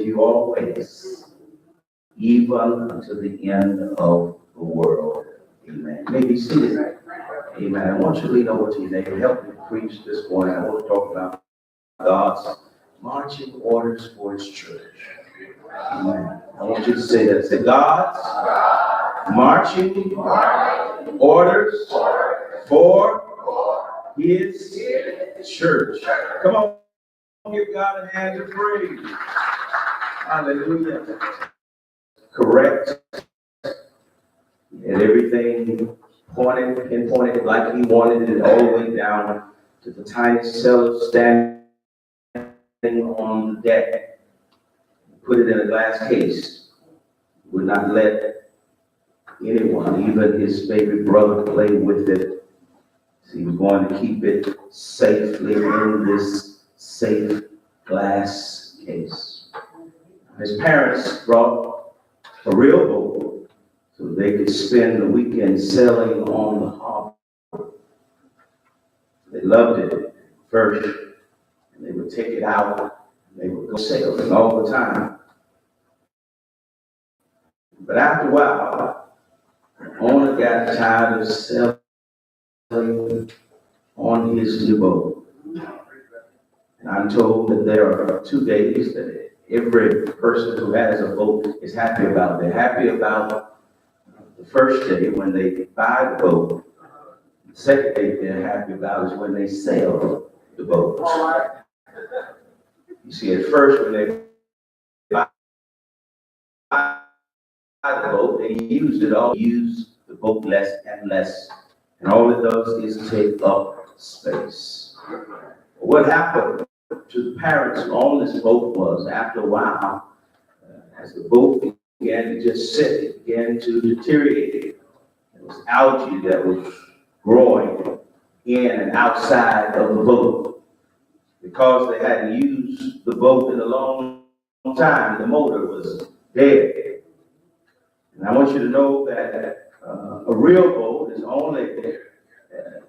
you always, even unto the end of the world. Amen. You may be seated. Amen. I want you to lean over to your neighbor. Help me preach this morning. I want to talk about God's marching orders for his church. Amen. I want you to say that. Say, God's marching orders for his church. Come on, give God a hand of praise. Hallelujah. Correct. And everything pinpointed like he wanted it, all the way down to the tiny cell standing on the deck. Put it in a glass case. Would not let anyone, even his favorite brother, play with it. So he was going to keep it safely in this safe glass case. His parents brought a real boat so they could spend the weekend sailing on the harbor. They loved it first, and they would take it out. They would go sailing all the time. But after a while, the owner got tired of sailing on his new boat. And I'm told that there are 2 days that every person who has a boat is happy about. They're happy about the first day when they buy the boat. The second day they're happy about is when they sail the boat. You see, at first when they buy the boat, they use the boat less and less. And all it does is take up space. What happened to the parents who owned this boat was, after a while, as the boat began to just sit, it began to deteriorate. There was algae that was growing in and outside of the boat. Because they hadn't used the boat in a long time, the motor was dead. And I want you to know that a real boat is only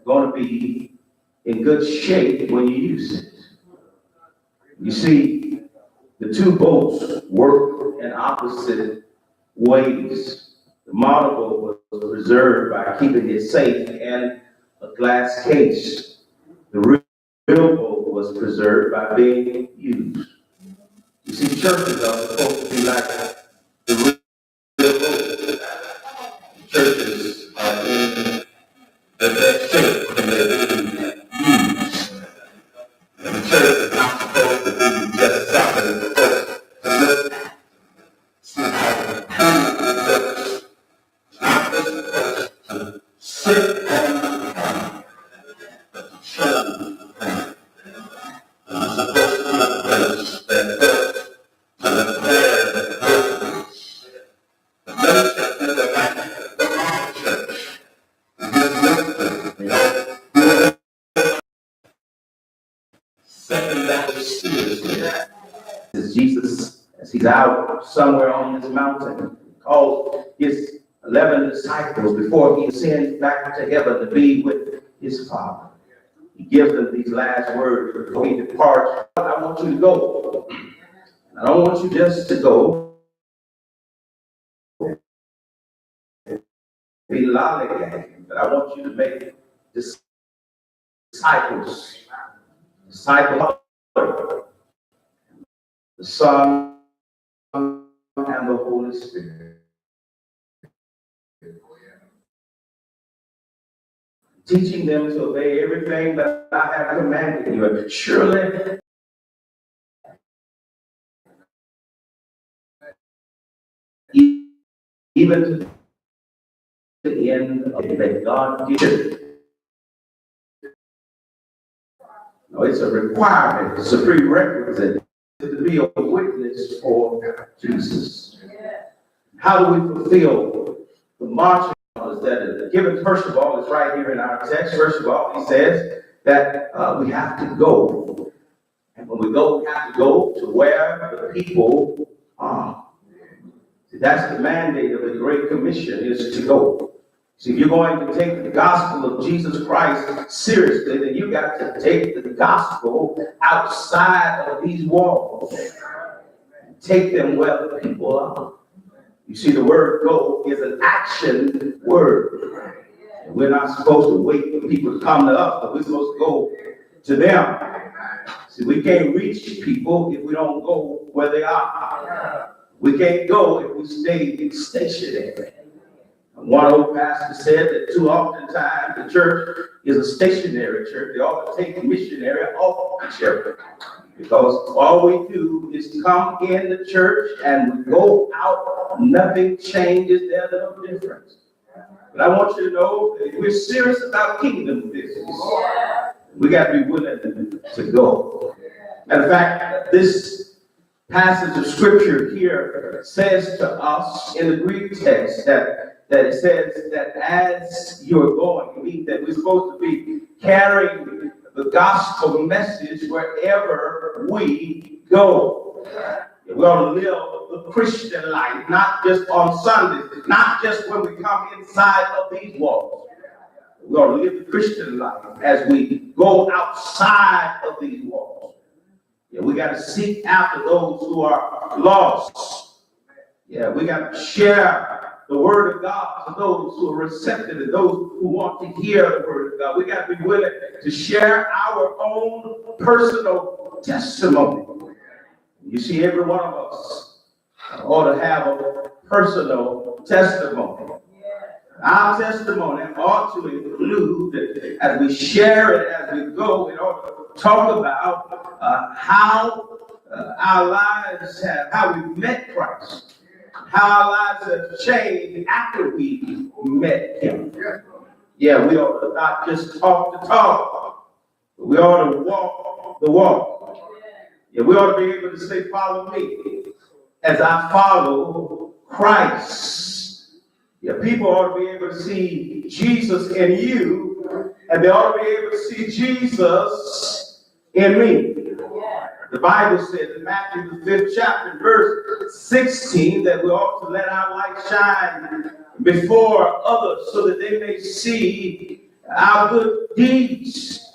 going to be in good shape when you use it. You see, the two boats work in opposite ways. The model boat was preserved by keeping it safe in a glass case. The real boat was preserved by being used. You see, churches are supposed to be like the real boat. Churches are in the best shape when they're being used. And the church is not supposed to be just something supposed to look church. Not just supposed to sit on the ground, but to show the ground. And it's supposed to be a place that goes to declare the purpose. The minister in the back of the church. And his minister, second that was seriously. As Jesus, as he's out somewhere on this mountain, called his 11 disciples before he ascends back to heaven to be with his Father. He gives them these last words before he departs. I want you to go. I don't want you just to go. Be lollygagging, but I want you to make disciples. Disciples, the Son and the Holy Spirit. Teaching them to obey everything that I have commanded you. Surely, even to the end of that God gives. No, it's a requirement, it's a prerequisite to be a witness for Jesus. How do we fulfill the marching orders that are given? First of all, it's right here in our text. First of all, he says that we have to go. And when we go, we have to go to where the people are. See, that's the mandate of the Great Commission, is to go. See, if you're going to take the gospel of Jesus Christ seriously, then you got to take the gospel outside of these walls. take them where the people are. You see, the word go is an action word. And we're not supposed to wait for people to come to us, but we're supposed to go to them. See, we can't reach people if we don't go where they are. We can't go if we stay stationary. One old pastor said that too often times the church is a stationary church. They ought to take the missionary off the church. Because all we do is come in the church and go out. Nothing changes. There's no difference. But I want you to know that if we're serious about kingdom business, we got to be willing to go. Matter of fact, this passage of scripture here says to us in the Greek text that it says that as you're going, it means that we're supposed to be carrying the gospel message wherever we go. We ought to live the Christian life, not just on Sundays, not just when we come inside of these walls. We ought to live the Christian life as we go outside of these walls. We got to seek after those who are lost. We got to share the word of God to those who are receptive and those who want to hear the word of God. We got to be willing to share our own personal testimony. You see, every one of us ought to have a personal testimony. Our testimony ought to include, as we share it, as we go, we ought to talk about how our lives how we met Christ. How our lives have changed after we met him. We ought to not just talk the talk, but we ought to walk the walk. We ought to be able to say, follow me as I follow Christ. People ought to be able to see Jesus in you, and they ought to be able to see Jesus in me. The Bible says in Matthew, the 5th chapter, verse 16, that we ought to let our light shine before others so that they may see our good deeds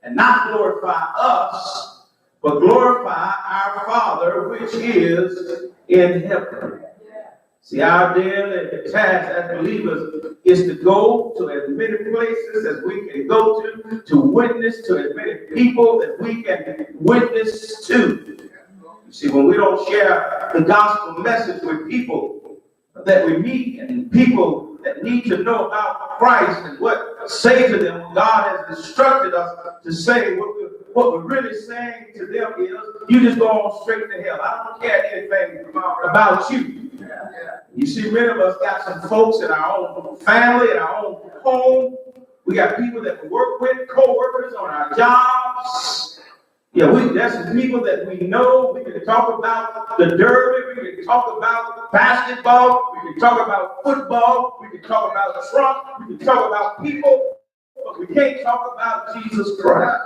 and not glorify us, but glorify our Father which is in heaven. See, our daily task as believers is to go to as many places as we can go to witness to as many people that we can witness to. You see, when we don't share the gospel message with people that we meet and people that need to know about Christ and what say to them, God has instructed us to say, what we're really saying to them is, you just go on straight to hell. I don't care anything about you. You see, many of us got some folks in our own family, in our own home. We got people that we work with, co-workers on our jobs. There's some people that we know. We can talk about the derby. We can talk about basketball. We can talk about football. We can talk about Trump. We can talk about people. But we can't talk about Jesus Christ.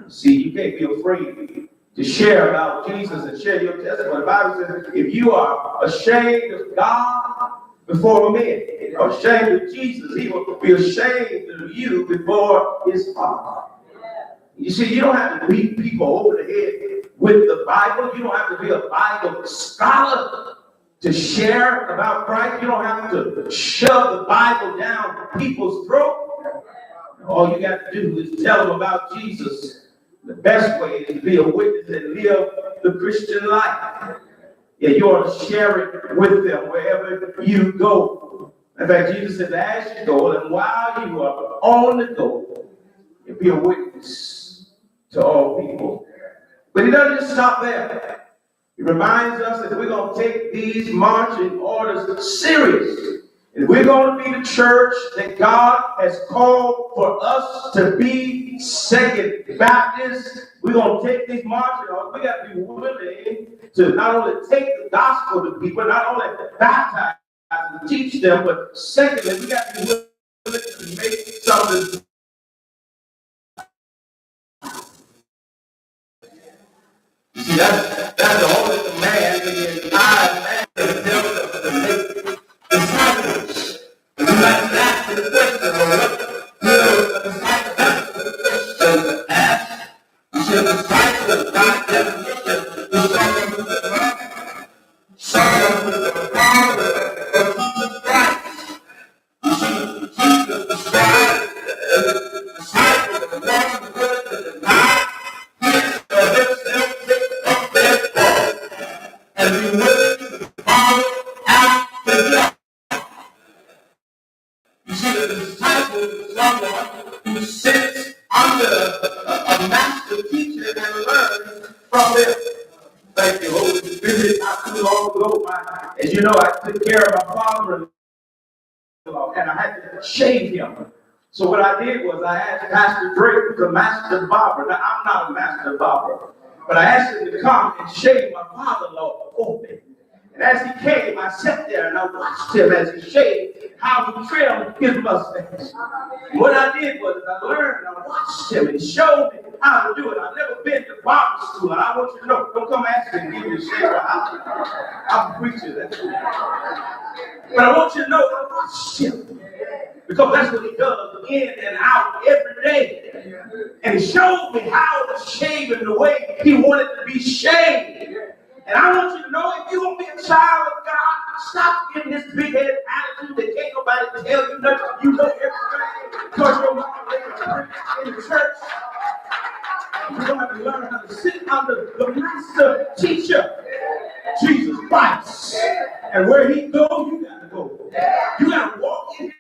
See, you can't be afraid to share about Jesus and share your testimony. The Bible says, if you are ashamed of God before men, or ashamed of Jesus, he will be ashamed of you before his Father. You see, you don't have to beat people over the head with the Bible. You don't have to be a Bible scholar to share about Christ. You don't have to shove the Bible down people's throat. All you got to do is tell them about Jesus. The best way is to be a witness and live the Christian life. You ought to share it with them wherever you go. In fact, Jesus said, as you go, and while you are on the go, be a witness to all people. But he doesn't just stop there. He reminds us that we're going to take these marching orders seriously. And we're going to be the church that God has called for us to be, Second Baptist. We're going to take these marching orders. We got to be willing to not only take the gospel to people, not only baptize and teach them, but secondly, we got to be willing to make something. You see, that's the only command in the entire man that tells us to make disciples. And we like to ask the question, what disciples to ask? You should disciple by definition. and be willing to follow after him. You see, the disciple is someone who sits under a master teacher and learns from them. Thank you, Holy Spirit. Not too long ago, as you know, I took care of my father and I had to shave him. So what I did was I asked Pastor Drake, who's a master barber. Now, I'm not a master barber, but I asked him to come and shave my father-in-law open. And as he came, I sat there and I watched him as he shaved, how he trimmed his mustache. What I did was I learned and I watched him and showed me how to do it. I've never been to barber school, and I want you to know, don't come ask me to give you a shave. I'm a preacher. That's what. But I want you to know I watched him. Because that's what he does, in and out every day. And he showed me how to shave in the way he wanted to be shaved. And I want you to know, if you're going to be a child of God, stop getting this big-headed attitude that can't nobody tell you nothing. You know everything because your mama in the church. You're going to have to learn how to sit under the master teacher, Jesus Christ. And where he goes, you got to go. You got to walk in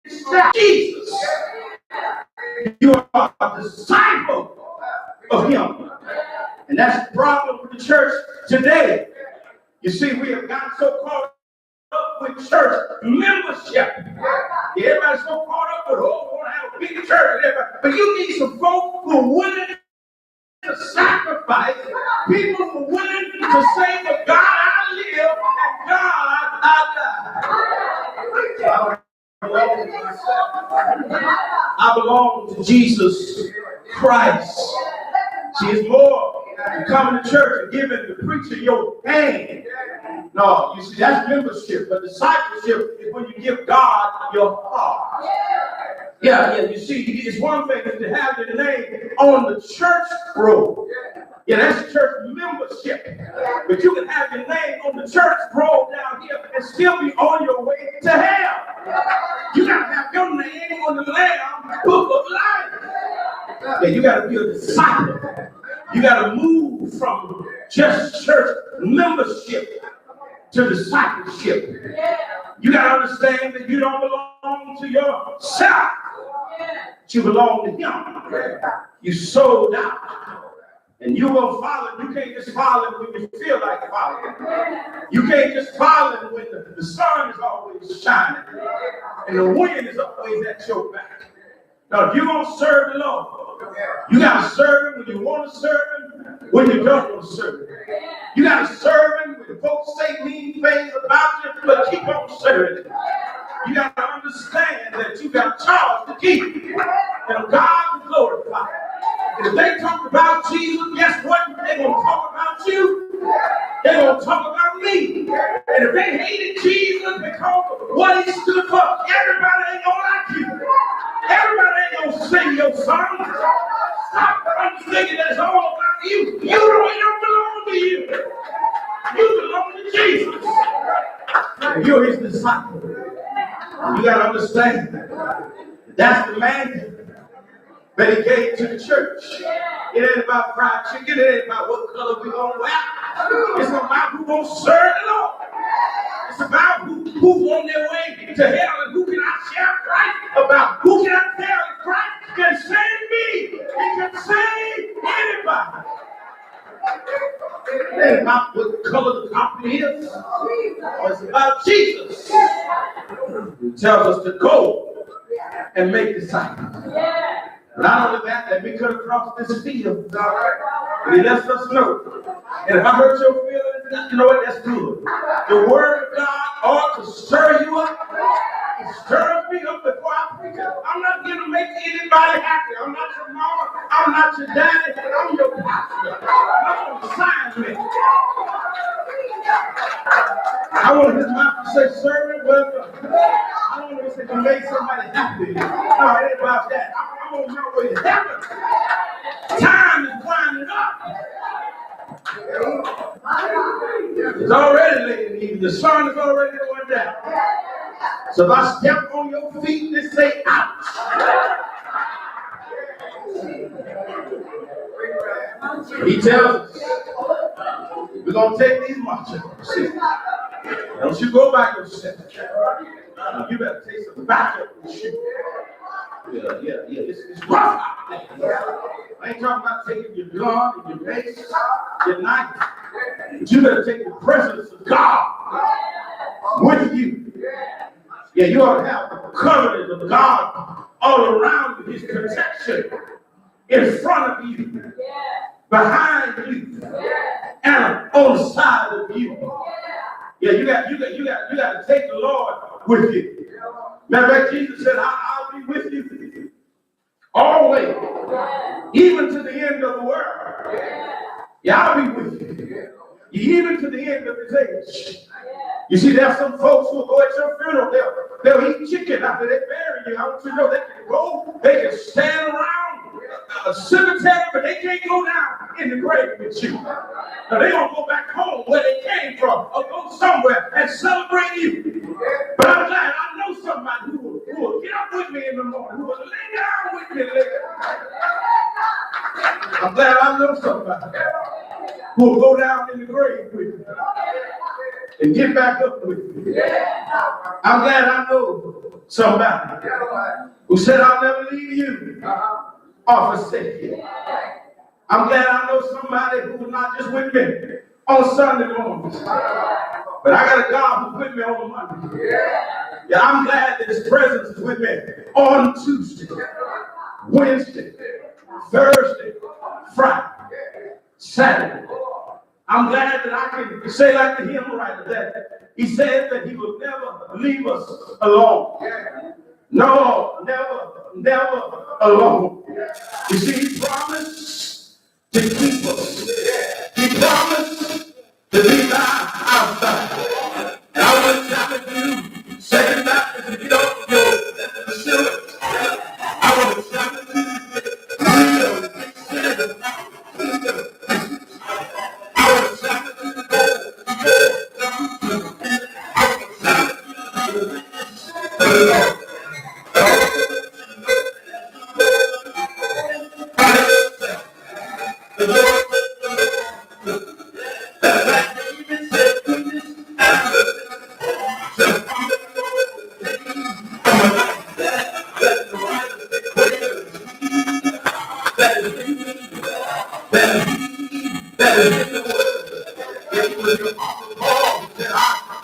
his steps. Jesus. You are a disciple of him. And that's the problem with the church today. You see, we have gotten so caught up with church membership. Everybody's so caught up with, oh, I want to have a big church. But you need some folk who are willing to sacrifice, people who are willing to say, for God I live and God I die. I belong to Jesus Christ. See, it's more than coming to church and giving the preacher your hand. No, you see, that's membership. But discipleship is when you give God your heart. Yeah, you see, it's one thing to have your name on the church roll. Yeah, that's church membership. But you can have your name on the church roll down here and still be on your way to hell. You got to have your name on the Lamb Book of Life. Yeah, you got to be a disciple. You got to move from just church membership to discipleship. You got to understand that you don't belong to yourself. You belong to him. You sold out. And you will follow. You can't just follow when you feel like following. You can't just follow when the sun is always shining and the wind is always at your back. Now, if you're going to serve the Lord, you got to serve him when you want to serve him, when you don't want to serve him. You got to serve him when folks say mean things about you, but keep on serving him. You got to understand that you got a charge to keep, and God is glorified. And if they talk about Jesus, guess what? They're going to talk about you. They're going to talk about me. And if they hated Jesus because of what he stood for, everybody ain't going to like you. Everybody ain't going to sing your song. Stop thinking that it's all about you. You don't belong to you. You belong to Jesus. And you're his disciple. And you got to understand that's the mandate that he gave to the church. It ain't about fried chicken. It ain't about what color we're going to wear. It's about who's going to serve the Lord. It's about who's on their way to hell and who can I share Christ about. Who can I tell if Christ can save me? He can save anybody. It ain't about what color the company is. It's about Jesus. He tells us to go and make disciples. Not only that, that we could have crossed this field. And he lets us know. And if I hurt your feelings, you know what? That's good. The word of God ought to stir you up. It stirs me up before I preach it. I'm not going to make anybody happy. I'm not your mama. I'm not your daddy. I'm your pastor. I'm on assignment. I want his mouth to say, servant, welcome. I don't want to say to make somebody happy. No, it ain't about that. I'm on my way to heaven. Time is winding up. It's already late in the evening. The sun is already going down. So if I step on your feet, they say, ouch. He tells us, We're going to take these marching. Don't you go by yourself. You better take some backup and shoot. Yeah. It's rough out there. I ain't talking about taking your gun and your mace, your knife. But you better take the presence of God with you. Yeah, you ought to have the covenant of God all around you, his protection in front of you, behind you, and on the side of you. Yeah, you got to take the Lord with you. Matter of fact, Jesus said, I'll be with you always, even to the end of the world. Yeah, I'll be with you, even to the end of his age. You see, there's some folks who will go at your funeral, they'll eat chicken after they bury you. I want you to know they can go, they can stand around a cemetery, but they can't go down in the grave with you. Now, they're going to go back home where they came from, or go somewhere and celebrate you. But I'm glad I know somebody who will get up with me in the morning, who will lay down with me later. I'm glad I know somebody who will go down in the grave with me and get back up with me. I'm glad I know somebody who said, I'll never leave you or forsake you. I'm glad I know somebody who's not just with me on Sunday mornings, but I got a God who's with me on Monday. Yeah, I'm glad that his presence is with me on Tuesday, Wednesday, Thursday, Friday, Saturday. I'm glad that I can say like the hymn writer that he said that he will never leave us alone. No, never alone. You see, he promised to keep us. He promised to be by our side. And I want to challenge you, Second Baptist, if you don't go to the facility, I want to challenge you.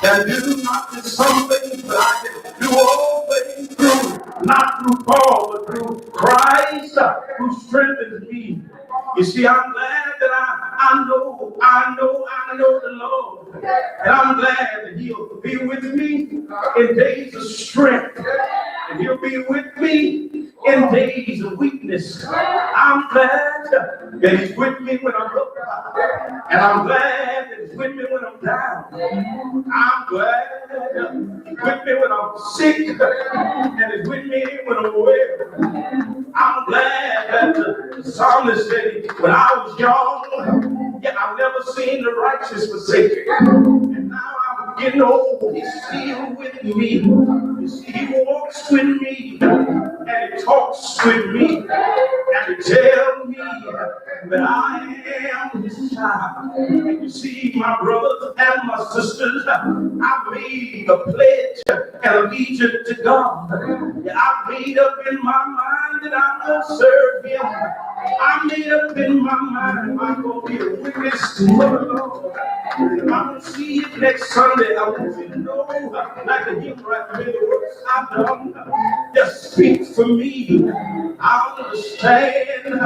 Can do not do something, but I can do all things through, not through Paul, but through Christ who strengthens me. You see, I'm glad that I know the Lord. And I'm glad that he'll be with me in days of strength. And he'll be with me in days of weakness. I'm glad that he's with me when I'm up. And I'm glad that he's with me when I'm down. I'm glad that he's with me when I'm sick. And he's with me when I'm well. I'm glad that the psalmist said, when I was young, yet I've never seen the righteous forsaken. And now I'm getting old, he's still with me. You see, he walks with me, and he talks with me, and he tells me that I am his child. And you see, my brothers and my sisters, I made a pledge and allegiance to God. I made up in my mind that I'm going to serve him. I made up in my mind I'm going to be a witness to the Lord. I'm going to see it next Sunday. I want you to know, like the hymn right there, the works I've done just speak for me. I understand that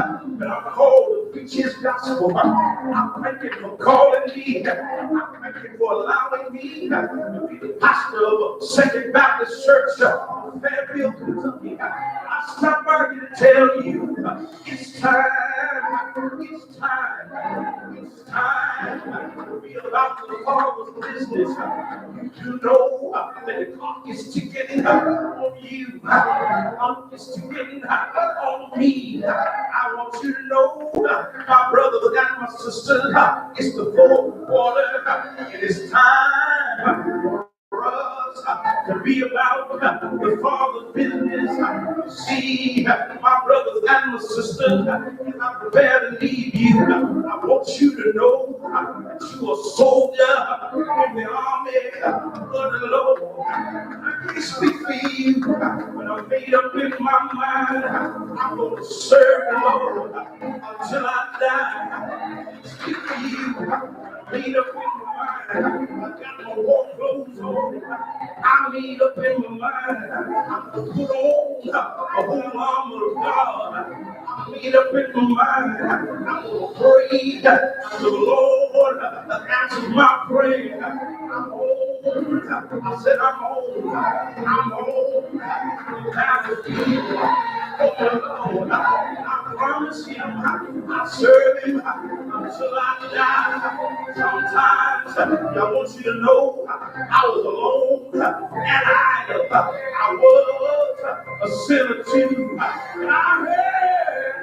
I'm called to preach his gospel. I'm thanking for calling me. I'm thanking for allowing me to be the pastor of a Second Baptist Church in Fairfield, Kentucky. I stopped by here to tell you it's time to be about the Father's business. You know that the clock is ticking on you. The clock is ticking on me. I want you to know, my brothers and my sisters, it's the fourth quarter. It is time for us to be about the Father's business. See, my brothers and my sisters, as I prepare to leave you, I want you to know that you are a soldier in the army of the Lord. I can't speak for you, but I'm made up in my mind. I'm going to serve the Lord until I die. Speak for you, I'm made up in my mind. I got my war clothes on. I'm made up in my mind. I'm going to put on a whole armor of God. I'm made up in my mind. I'm going to pray to the Lord that answers my prayer. I'm old. I said I'm old. I'm old. Have a feeling. Oh Lord, I promise him I serve him until I die. Sometimes I want you to know I was alone and I was a sinner too. And I heard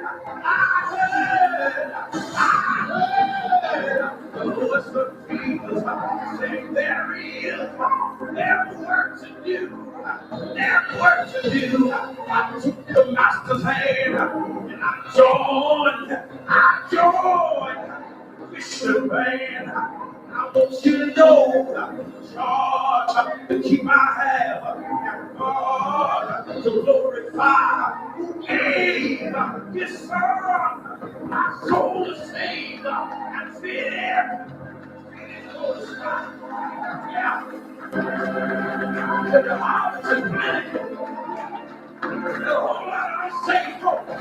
the voice of Jesus saying there's work to do. There's work to do. I took the master's hand and I joined Christian band. I want you to know the charge to keep my hand and God to glorify who gave his son. My soul is saved and fear. Yeah. To the heart to plenty.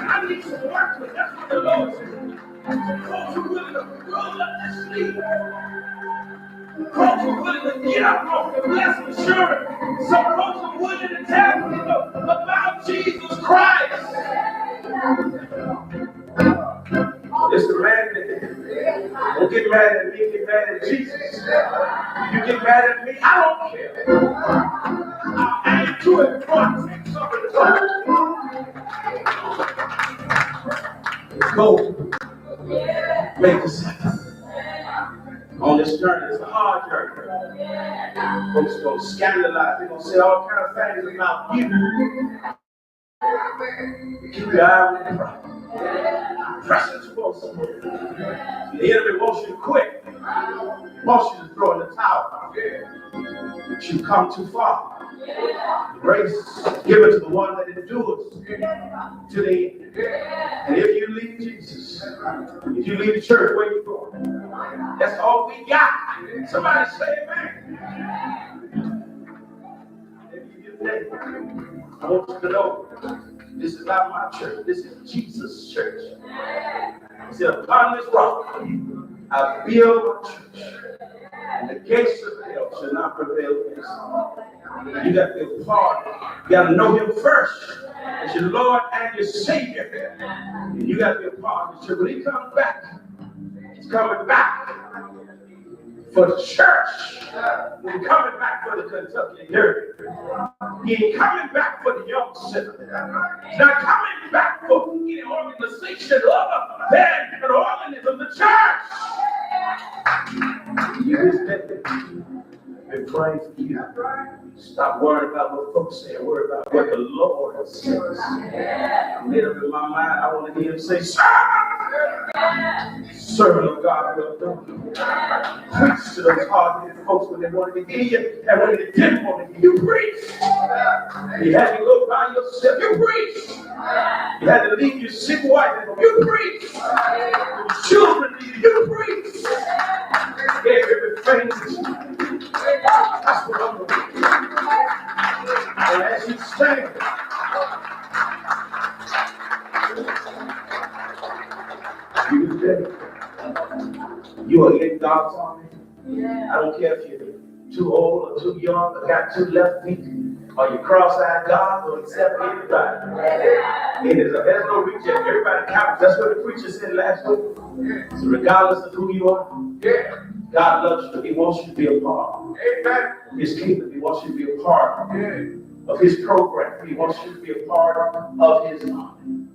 I need some work with. That's what the Lord said. Folks are willing to roll up their sleep. Folks are willing to get up off the blessed assurance. Some folks are willing to tell people about Jesus Christ. It's the man that don't get mad at me, get mad at Jesus. You get mad at me, I don't care. I'll add to it before I take something to Let's go. Make this on this journey. It's a hard journey. Folks are going to scandalize. They're going to say all kinds of things about you. Keep your eye on the prize. Pressing towards someone. The enemy wants you to quit. Wants you to throw in the towel. But you've come too far. Grace given to the one that endures to the end. And if you leave Jesus, if you leave the church, where you going? That's all we got. Somebody say amen. If you get there, I want you to know this is not my church. This is Jesus' church. He said, upon this rock, I build my church. And the gates of hell shall not prevail against it. You got to be a part. You got to know him first as your Lord and your Savior. And you got to be a part of the church. When he comes back, he's coming back for the church. He's coming back for the Kentucky Derby. He ain't coming back for the young sinner. He's not coming back for any organization other than an organism, the church. You been praying for you. Stop worrying about what folks say. Worry about what the Lord says. I made up in my mind. I want to hear him say, servant of God, well done. Preach to those hard-headed folks when they wanted to hear you and when they didn't want to hear you. Preach. You had to go by yourself. You preach. You had to leave your sick wife. You preach. Your children needed you. Preach. Gave everything. That's what I'm going to do. And as you stand, you are in God's army. I don't care if you're too old or too young or got two left feet or you cross-eyed God or accept anybody. There's no rejection. Everybody counts. That's what the preacher said last week. So regardless of who you are, God loves you. He wants you to be a part of his kingdom. He wants you to be a part of his program. He wants you to be a part of his army.